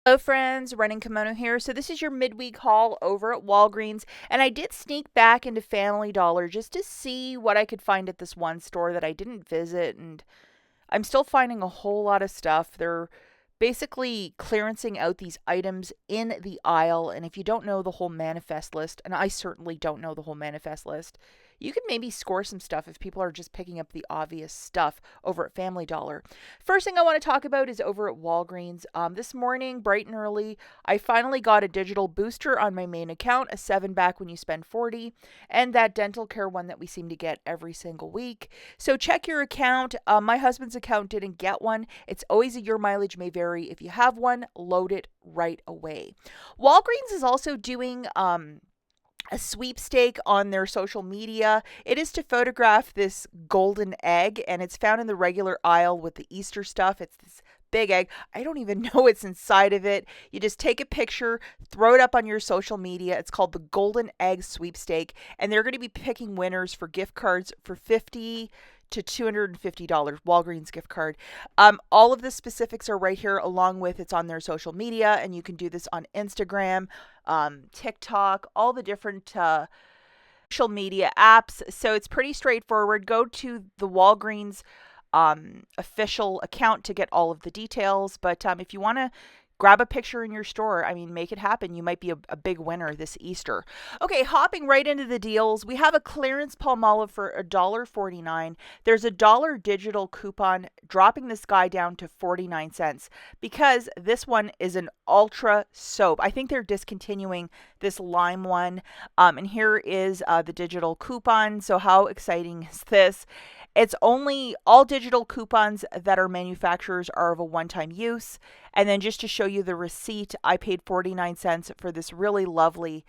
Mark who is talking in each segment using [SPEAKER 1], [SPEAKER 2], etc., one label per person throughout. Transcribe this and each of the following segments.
[SPEAKER 1] Hello friends, Running Kimono here. So this is your midweek haul over at Walgreens, and I did sneak back into Family Dollar just to see what I could find at this one store that I didn't visit, and I'm still finding a whole lot of stuff. They're basically clearancing out these items in the aisle, and if you don't know the whole manifest list, and I certainly don't know the whole manifest list, you can maybe score some stuff if people are just picking up the obvious stuff over at Family Dollar. First thing I want to talk about is over at Walgreens. This morning, bright and early, I finally got a digital booster on my main account, a 7 back when you spend 40, and that dental care one that we seem to get every single week. So check your account. My husband's account didn't get one. It's always a your mileage may vary. If you have one, load it right away. Walgreens is also doing a sweepstake on their social media. It is to photograph this golden egg, and it's found in the regular aisle with the Easter stuff. It's this big egg. I don't even know what's inside of it. You just take a picture, throw it up on your social media. It's called the Golden Egg Sweepstake, and they're going to be picking winners for gift cards for $50 to $250 Walgreens gift card. All of the specifics are right here, along with it's on their social media, and you can do this on Instagram, TikTok, all the different social media apps. So it's pretty straightforward. Go to the Walgreens official account to get all of the details. But if you want to grab a picture in your store, I mean, make it happen. You might be a big winner this Easter. Okay, hopping right into the deals. We have a clearance PALMOLIVE for $1.49. There's a $1 digital coupon, dropping this guy down to 49 cents because this one is an ultra soap. I think they're discontinuing this lime one. And here is the digital coupon. So how exciting is this? It's only all digital coupons that are manufacturers are of a one-time use. And then just to show you the receipt, I paid 49 cents for this really lovely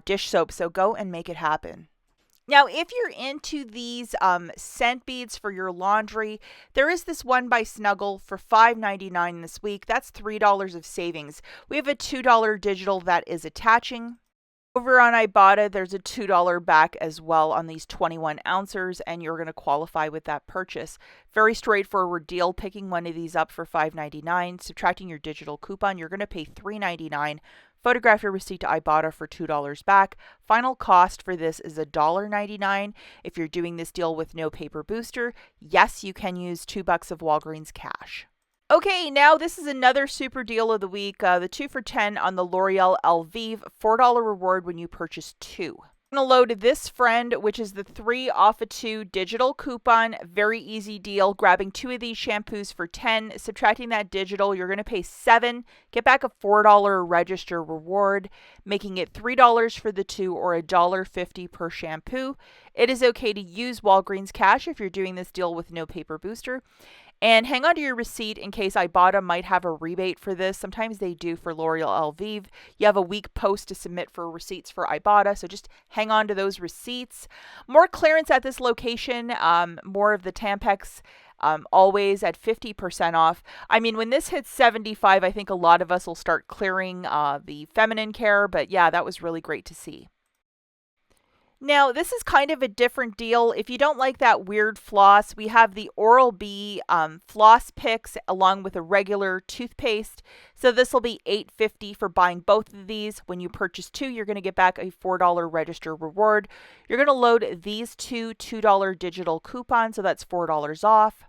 [SPEAKER 1] dish soap. So go and make it happen. Now, if you're into these scent beads for your laundry, there is this one by Snuggle for $5.99 this week. That's $3 of savings. We have a $2 digital that is attaching. Over on IBOTTA, there's a $2 back as well on these 21 ounces, and you're going to qualify with that purchase. Very straightforward deal. Picking one of these up for $5.99, subtracting your digital coupon, you're going to pay $3.99. Photograph your receipt to IBOTTA for $2 back. Final cost for this is $1.99. If you're doing this deal with no paper booster, yes, you can use $2 of Walgreens cash. Okay, now this is another super deal of the week. The 2 for $10 on the L'Oreal Elvive, $4 reward when you purchase 2. I'm going to load this friend, which is the 3 off of 2 digital coupon. Very easy deal. Grabbing 2 of these shampoos for 10, subtracting that digital, you're going to pay 7. Get back a $4 register reward, making it $3 for the 2 or $1.50 per shampoo. It is okay to use Walgreens cash if you're doing this deal with no paper booster. And hang on to your receipt in case IBOTTA might have a rebate for this. Sometimes they do for L'Oreal Elvive. You have a week post to submit for receipts for IBOTTA, so just hang on to those receipts. More clearance at this location, more of the Tampax, always at 50% off. I mean, when this hits 75, I think a lot of us will start clearing the feminine care, but yeah, that was really great to see. Now, this is kind of a different deal. If you don't like that weird floss, we have the Oral-B floss picks along with a regular toothpaste. So this will be $8.50 for buying both of these. When you purchase 2, you're going to get back a $4 register reward. You're going to load these two $2 digital coupons, so that's $4 off.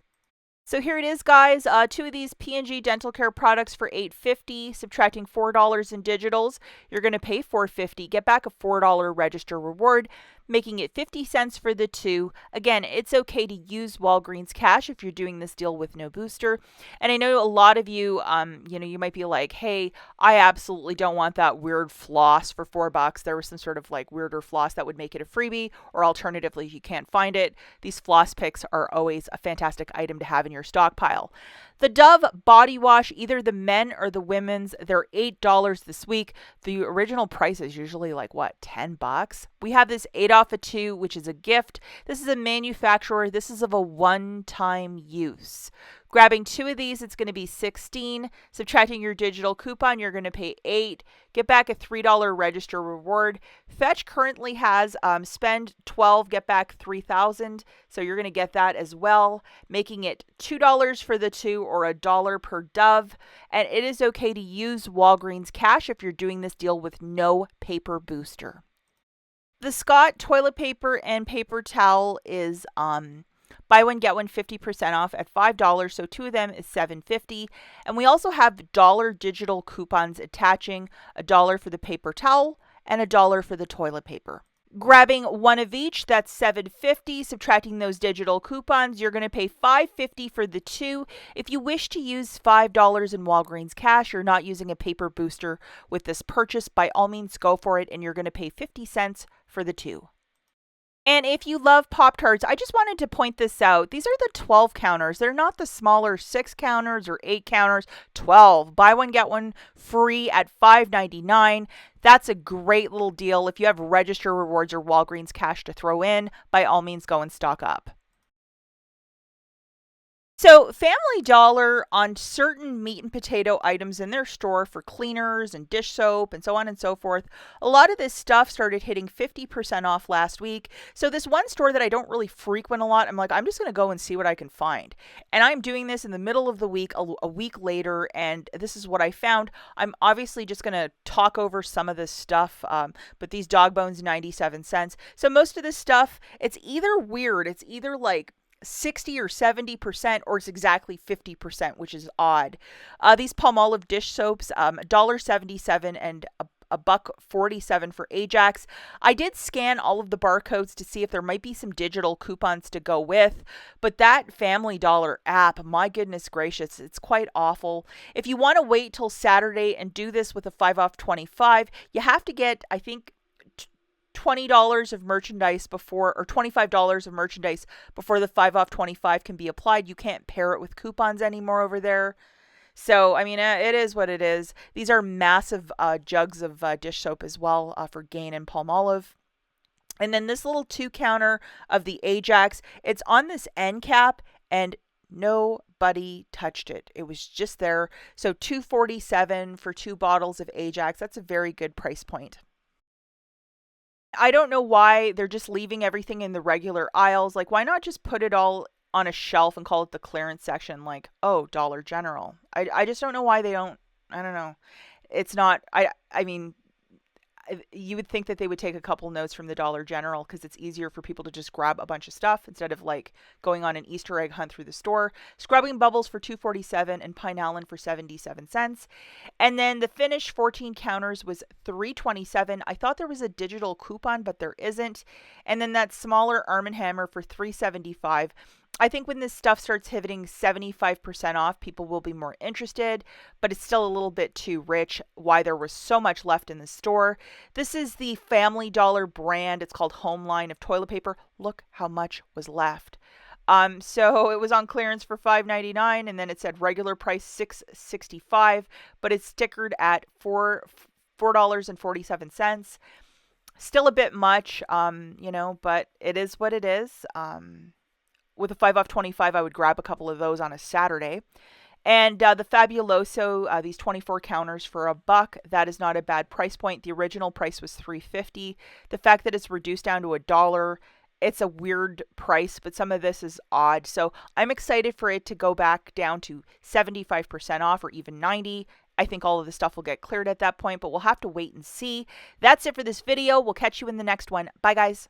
[SPEAKER 1] So here it is, guys. 2 of these P&G dental care products for $8.50, subtracting $4 in digitals. You're going to pay $4.50. Get back a $4 register reward, making it 50 cents for the 2. Again, it's okay to use Walgreens cash if you're doing this deal with no booster. And I know a lot of you, you might be like, hey, I absolutely don't want that weird floss for $4. There was some sort of like weirder floss that would make it a freebie, or alternatively, you can't find it. These floss picks are always a fantastic item to have in your stockpile. The Dove body wash, either the men or the women's, they're $8 this week. The original price is usually like, what, $10? We have this 8 off of 2, which is a gift. This is a manufacturer. This is of a one-time use. Grabbing 2 of these, it's going to be 16. Subtracting your digital coupon, you're going to pay 8. Get back a $3 register reward. Fetch currently has spend 12, get back 3,000. So you're going to get that as well, making it $2 for the 2 or $1 per dove. And it is okay to use Walgreens cash if you're doing this deal with no paper booster. The Scott toilet paper and paper towel is buy one, get one 50% off at $5, so 2 of them is $7.50. And we also have dollar digital coupons attaching, $1 for the paper towel and $1 for the toilet paper. Grabbing 1 of each, that's $7.50. Subtracting those digital coupons, you're going to pay $5.50 for the 2. If you wish to use $5 in Walgreens cash, you're not using a paper booster with this purchase, by all means go for it, and you're going to pay 50 cents for the 2. And if you love Pop-Tarts, I just wanted to point this out. These are the 12 counters. They're not the smaller 6 counters or 8 counters. 12. Buy one, get one free at $5.99. That's a great little deal. If you have register rewards or Walgreens cash to throw in, by all means go and stock up. So Family Dollar, on certain meat and potato items in their store for cleaners and dish soap and so on and so forth, a lot of this stuff started hitting 50% off last week. So this one store that I don't really frequent a lot, I'm like, I'm just going to go and see what I can find. And I'm doing this in the middle of the week, a week later, and this is what I found. I'm obviously just going to talk over some of this stuff, but these dog bones, 97 cents. So most of this stuff, it's either weird, it's either like 60 or 70%, or it's exactly 50%, which is odd. These Palmolive dish soaps, $1.77 and a $1.47 for Ajax. I did scan all of the barcodes to see if there might be some digital coupons to go with, but that Family Dollar app, my goodness gracious, it's quite awful. If you want to wait till Saturday and do this with a 5 off 25, you have to get, I think, $20 of merchandise before, or $25 of merchandise before the 5 off 25 can be applied. You can't pair it with coupons anymore over there. So, I mean, it is what it is. These are massive jugs of dish soap as well for Gain and Palmolive. And then this little 2 counter of the Ajax, it's on this end cap and nobody touched it. It was just there. So $2.47 for 2 bottles of Ajax. That's a very good price point. I don't know why they're just leaving everything in the regular aisles. Like, why not just put it all on a shelf and call it the clearance section? Like, oh, Dollar General. I just don't know why they don't. I don't know. It's not. I mean, you would think that they would take a couple notes from the Dollar General, because it's easier for people to just grab a bunch of stuff instead of like going on an Easter egg hunt through the store. Scrubbing Bubbles for $2.47 and Pine Allen for 77 cents. And then the Finish 14 counters was $3.27. I thought there was a digital coupon, but there isn't. And then that smaller Arm & Hammer for $3.75. I think when this stuff starts hitting 75% off, people will be more interested, but it's still a little bit too rich. Why there was so much left in the store. This is the Family Dollar brand. It's called Home Line of toilet paper. Look how much was left. So it was on clearance for $5.99, and then it said regular price $6.65, but it's stickered at $4.47. Still a bit much, but it is what it is. With a 5 off 25, I would grab a couple of those on a Saturday. And the Fabuloso, these 24 counters for $1, that is not a bad price point. The original price was $3.50. The fact that it's reduced down to $1, it's a weird price, but some of this is odd. So I'm excited for it to go back down to 75% off, or even 90%. I think all of the stuff will get cleared at that point, but we'll have to wait and see. That's it for this video. We'll catch you in the next one. Bye, guys.